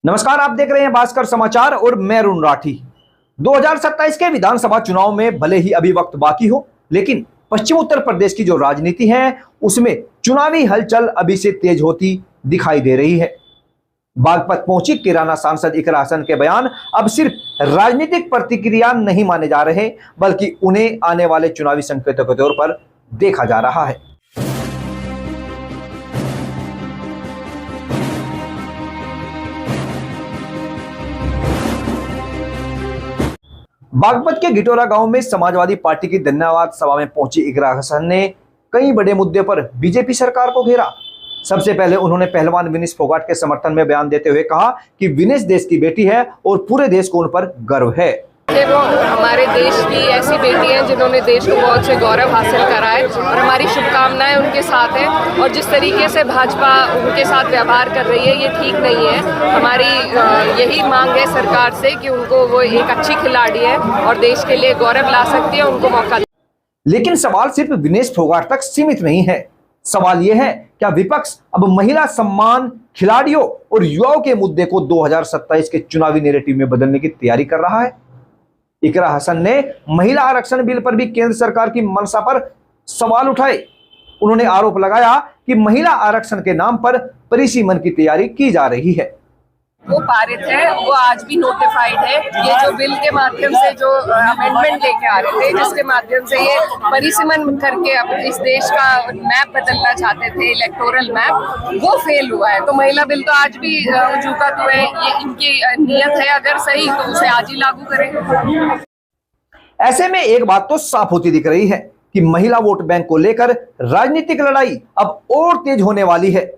नमस्कार, आप देख रहे हैं भास्कर समाचार और मैं अरुण राठी। 2027 के विधानसभा चुनाव में भले ही अभी वक्त बाकी हो, लेकिन पश्चिम उत्तर प्रदेश की जो राजनीति है उसमें चुनावी हलचल अभी से तेज होती दिखाई दे रही है। बागपत पहुंची किराना सांसद इकरा हसन के बयान अब सिर्फ राजनीतिक प्रतिक्रिया नहीं माने जा रहे, बल्कि उन्हें आने वाले चुनावी संकेतों के तौर पर देखा जा रहा है। बागपत के गिटोरा गांव में समाजवादी पार्टी की धन्यवाद सभा में पहुंची इकरा हसन ने कई बड़े मुद्दे पर बीजेपी सरकार को घेरा। सबसे पहले उन्होंने पहलवान विनेश फोगाट के समर्थन में बयान देते हुए कहा कि विनेश देश की बेटी है और पूरे देश को उन पर गर्व है। वो हमारे देश की ऐसी बेटी हैं जिन्होंने देश को बहुत से गौरव हासिल करा है और हमारी शुभकामनाएं उनके साथ हैं। और जिस तरीके से भाजपा उनके साथ व्यवहार कर रही है ये ठीक नहीं है। हमारी यही मांग है सरकार से कि उनको वो एक अच्छी खिलाड़ी है और देश के लिए गौरव ला सकती है, उनको मौका। लेकिन सवाल सिर्फ विनेश फोगाट तक सीमित नहीं है। सवाल यह है, क्या विपक्ष अब महिला सम्मान, खिलाड़ियों और युवाओं के मुद्दे को 2027 के चुनावी नैरेटिव में बदलने की तैयारी कर रहा है? इकरा हसन ने महिला आरक्षण बिल पर भी केंद्र सरकार की मंशा पर सवाल उठाए। उन्होंने आरोप लगाया कि महिला आरक्षण के नाम पर परिसीमन की तैयारी की जा रही है। वो पारित है, वो आज भी नोटिफाइड है। ये जो बिल के माध्यम से जो अमेंडमेंट लेके आ रहे थे, जिसके माध्यम से ये परिसीमन करके अब इस देश का मैप बदलना चाहते थे, इलेक्टोरल मैप, वो फेल हुआ है। तो महिला बिल तो आज भी चूका तो है। ये इनकी नियत है अगर सही तो उसे आज ही लागू करें। ऐसे में एक बात तो साफ होती दिख रही है कि महिला वोट बैंक को लेकर राजनीतिक लड़ाई अब और तेज होने वाली है।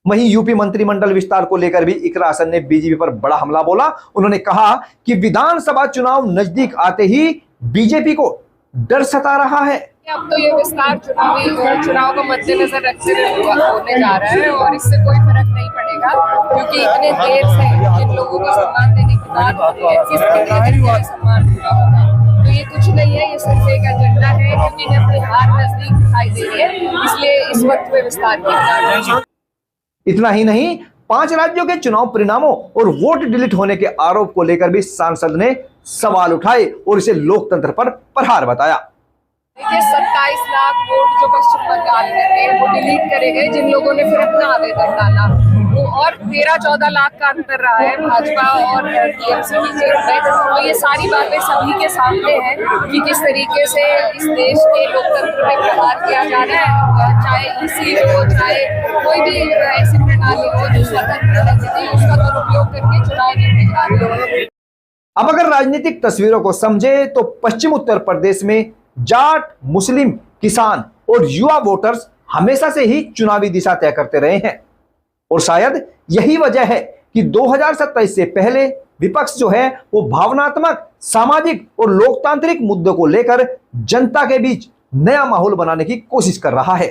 वहीं यूपी मंत्रिमंडल विस्तार को लेकर भी इकरा हसन ने बीजेपी पर बड़ा हमला बोला। उन्होंने कहा कि विधानसभा चुनाव नजदीक आते ही बीजेपी को डर सता रहा है। अब तो ये विस्तार चुनाव को मद्देनजर रखते हुए होने जा रहा है और इससे कोई फर्क नहीं पड़ेगा, क्योंकि इतने देर से जिन लोगों को सम्मान देने की बात हो रही है, किस तरीके से सम्मान पूरा होगा। तो ये कुछ नहीं है, ये सिर्फ एक एजेंडा है, क्योंकि इन्हें अपनी हार नजदीक दिखाई दे रही है, इसलिए इस वक्त में विस्तार किया जा रहा है। इतना ही नहीं, 5 राज्यों के चुनाव परिणामों और वोट डिलीट होने के आरोप को लेकर भी सांसद ने सवाल उठाए और इसे लोकतंत्र पर प्रहार बताया। देखिए, 27 लाख वोट जो पश्चिम बंगाल में थे वो डिलीट करे गए, जिन लोगों ने फिर अपना आवेदन डाला वो, और 13-14 लाख का अंतर रहा है भाजपा और टीएमसी की जीत में। तो ये सारी बातें सभी के सामने हैं कि किस तरीके से इस देश के लोकतंत्र में प्रहार किया जा रहा है। चाहे ईसी हो, चाहे कोई भी ऐसी प्रणाली हो जो स्वतंत्र है, उसका दुरुपयोग करके चुनाव जीतने जा रहे हैं। अब अगर राजनीतिक तस्वीरों को समझे तो पश्चिम उत्तर प्रदेश में जाट, मुस्लिम, किसान और युवा वोटर्स हमेशा से ही चुनावी दिशा तय करते रहे हैं और शायद यही वजह है कि 2027 से पहले विपक्ष जो है वो भावनात्मक, सामाजिक और लोकतांत्रिक मुद्दों को लेकर जनता के बीच नया माहौल बनाने की कोशिश कर रहा है।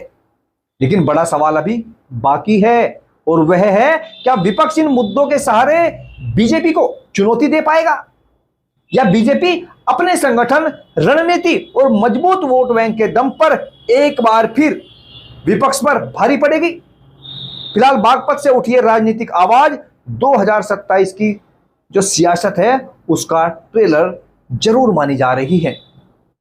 लेकिन बड़ा सवाल अभी बाकी है और वह है, क्या विपक्ष इन मुद्दों के सहारे बीजेपी को चुनौती दे पाएगा या बीजेपी अपने संगठन, रणनीति और मजबूत वोट बैंक के दम पर एक बार फिर विपक्ष पर भारी पड़ेगी? फिलहाल बागपत से उठी राजनीतिक आवाज 2027 की जो सियासत है उसका ट्रेलर जरूर मानी जा रही है।